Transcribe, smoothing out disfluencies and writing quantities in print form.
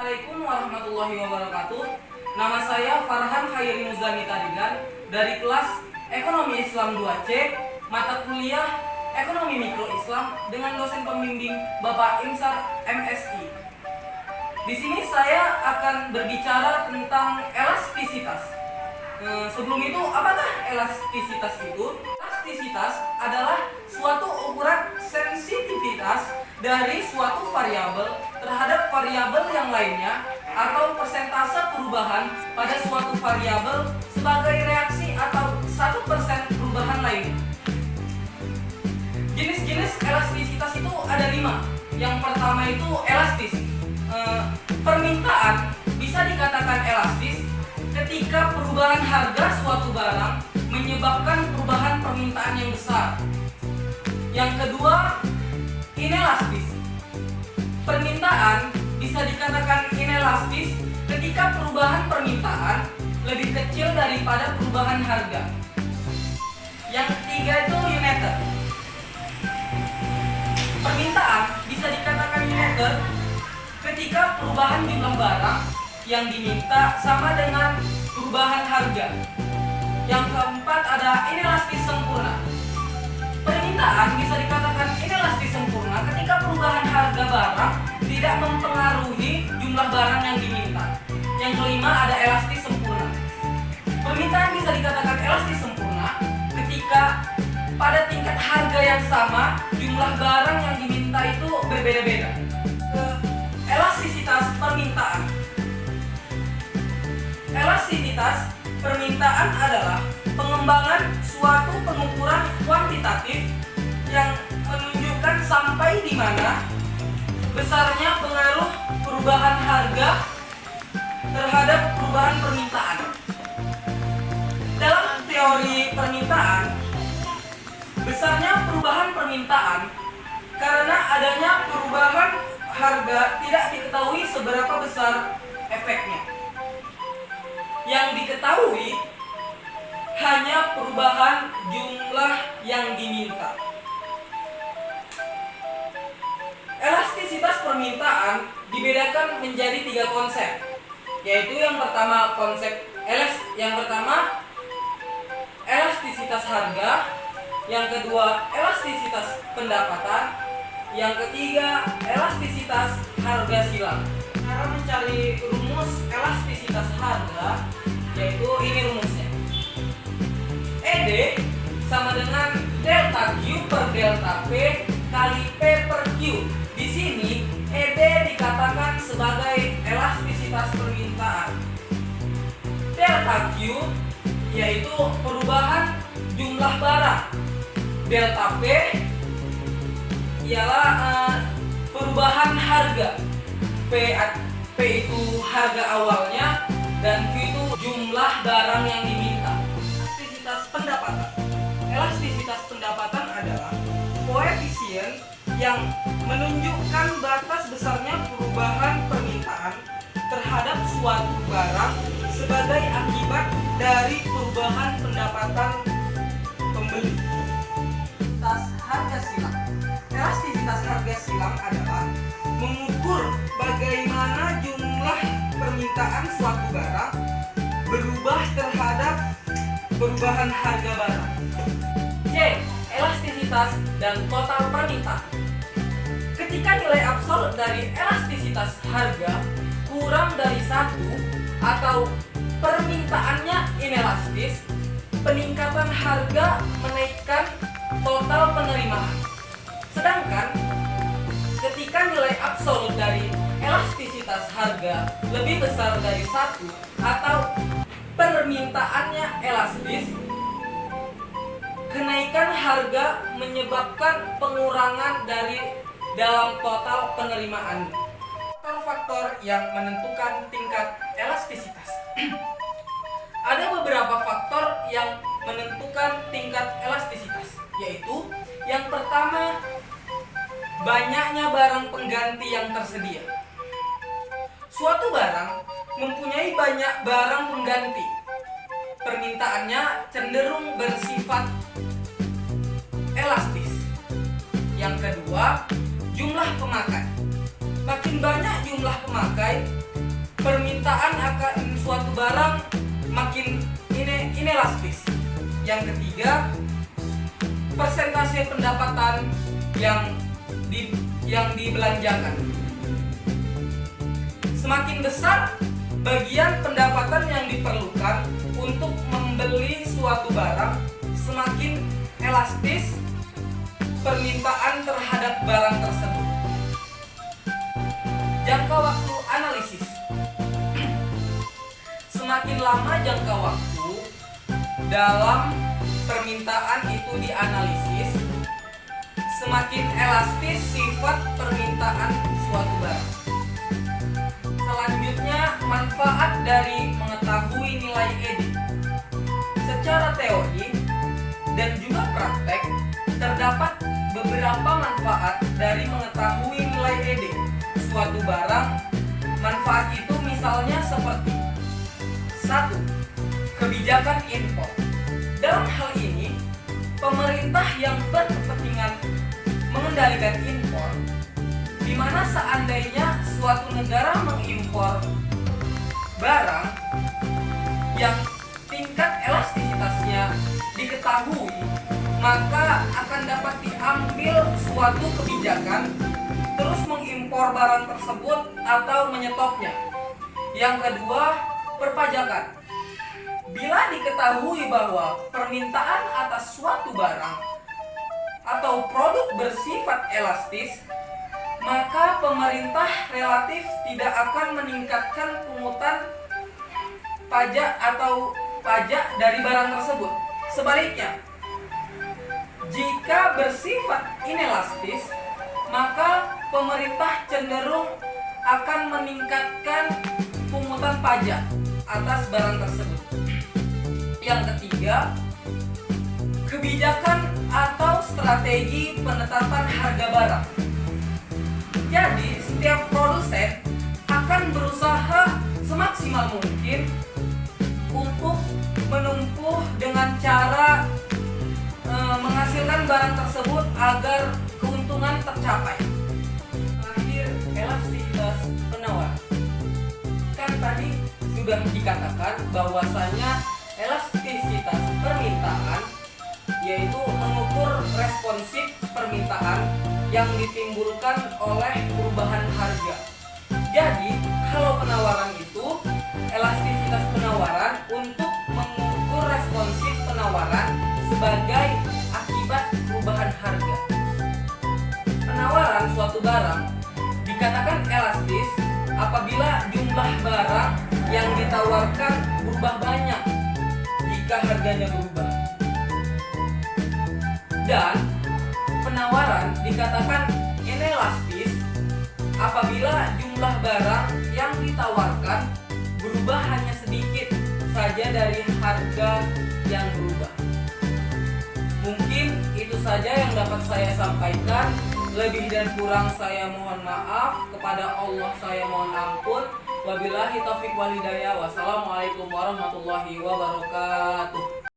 Assalamualaikum warahmatullahi wabarakatuh. Nama saya Farhan Khairi Muzani Tarigan dari kelas Ekonomi Islam 2C, mata kuliah Ekonomi Mikro Islam dengan dosen pembimbing Bapak Imsar MSI. Di sini saya akan berbicara tentang elastisitas. Sebelum itu, apakah elastisitas itu? Elastisitas adalah suatu ukuran sensitivitas dari suatu variabel terhadap variabel yang lainnya atau persentase perubahan pada suatu variabel sebagai reaksi atau 1% perubahan lainnya. Jenis-jenis elastisitas itu ada 5. Yang pertama itu elastis. Permintaan bisa dikatakan elastis ketika perubahan harga suatu barang menyebabkan perubahan permintaan yang besar. Yang kedua, inelastis. Permintaan bisa dikatakan inelastis ketika perubahan permintaan lebih kecil daripada perubahan harga. Yang ketiga itu uniter. Permintaan bisa dikatakan uniter ketika perubahan jumlah barang yang diminta sama dengan perubahan harga. Yang keempat ada inelastis sempurna. Permintaan bisa dikatakan inelastis sempurna ketika perubahan harga barang tidak mempengaruhi jumlah barang yang diminta. Yang kelima ada elastis sempurna. Permintaan bisa dikatakan elastis sempurna ketika pada tingkat harga yang sama jumlah barang yang diminta itu berbeda-beda. Elastisitas permintaan. Elastisitas permintaan adalah pengembangan suatu pengukuran kuantitatif yang menunjukkan sampai di mana besarnya pengaruh perubahan harga terhadap perubahan permintaan. Dalam teori permintaan, besarnya perubahan permintaan karena adanya perubahan harga tidak diketahui seberapa besar efeknya. Yang diketahui hanya perubahan jumlah yang diminta. Elastisitas permintaan dibedakan menjadi 3 konsep, yaitu yang pertama elastisitas harga, yang kedua elastisitas pendapatan, yang ketiga elastisitas harga silang. Cara mencari rumus elastisitas harga yaitu ini rumusnya. ED sama dengan delta Q per delta P kali P per Q. Di sini ED dikatakan sebagai elastisitas permintaan. Delta Q yaitu perubahan jumlah barang. Delta P ialah perubahan harga. P itu harga awalnya dan Q itu jumlah barang yang diminta. Elastisitas pendapatan. Elastisitas pendapatan adalah koefisien yang menunjukkan batas besarnya perubahan permintaan terhadap suatu barang sebagai akibat dari perubahan pendapatan pembeli. Harga silang. Elastisitas harga silang adalah mengukur bagaimana jumlah permintaan suatu barang berubah terhadap perubahan harga barang. C. Elastisitas dan total permintaan. Ketika nilai absolut dari elastisitas harga kurang dari 1 atau permintaannya inelastis, peningkatan harga menaikkan total penerimaan. Sedangkan ketika nilai absolut dari elastisitas harga lebih besar dari 1 atau permintaannya elastis, kenaikan harga menyebabkan pengurangan dari dalam total penerimaan. Faktor yang menentukan tingkat elastisitas. Ada beberapa faktor yang menentukan tingkat elastisitas, yaitu yang pertama, banyaknya barang pengganti yang tersedia. Suatu barang mempunyai banyak barang pengganti. Permintaannya cenderung bersifat elastis. Yang kedua, jumlah pemakai. makin banyak jumlah pemakai, permintaan akan suatu barang makin inelastis. Yang ketiga, persentase pendapatan yang dibelanjakan. Semakin besar bagian pendapatan yang diperlukan untuk membeli suatu barang, semakin elastis permintaan terhadap barang tersebut. Jangka waktu analisis. Semakin lama jangka waktu dalam permintaan itu dianalisis, semakin elastis sifat permintaan suatu barang. Selanjutnya, manfaat dari mengetahui nilai ED. Secara teori dan juga praktek, terdapat beberapa manfaat dari mengetahui nilai ED suatu barang. Manfaat itu misalnya seperti: 1. Kebijakan impor. Dalam hal ini, pemerintah yang berkepentingan mengendalikan impor, di mana seandainya suatu negara mengimpor barang yang tingkat elastisitasnya diketahui, maka akan dapat diambil suatu kebijakan terus mengimpor barang tersebut atau menyetopnya. Yang kedua, perpajakan. Bila diketahui bahwa permintaan atas suatu barang atau produk bersifat elastis, maka pemerintah relatif tidak akan meningkatkan pungutan pajak atau pajak dari barang tersebut. Sebaliknya, jika bersifat inelastis, maka pemerintah cenderung akan meningkatkan pungutan pajak atas barang tersebut. Yang ketiga, kebijakan atau strategi penetapan harga barang. Jadi, setiap produsen akan berusaha semaksimal mungkin untuk menumpuh dengan cara menghasilkan barang tersebut agar keuntungan tercapai. Terakhir, elastisitas penawar. Kan tadi sudah dikatakan bahwasanya elastisitas permintaan yaitu mengukur responsif permintaan yang ditimbulkan oleh perubahan harga. Jadi, kalau penawaran itu elastisitas penawaran untuk mengukur responsif penawaran sebagai akibat perubahan harga. Penawaran suatu barang dikatakan elastis apabila jumlah barang yang ditawarkan berubah banyak jika harganya berubah. Dan penawaran dikatakan inelastis apabila jumlah barang yang ditawarkan berubah hanya sedikit saja dari harga yang berubah. Mungkin itu saja yang dapat saya sampaikan. Lebih dan kurang saya mohon maaf. Kepada Allah saya mohon ampun. Wabillahi taufiq wal hidayah. Wassalamualaikum warahmatullahi wabarakatuh.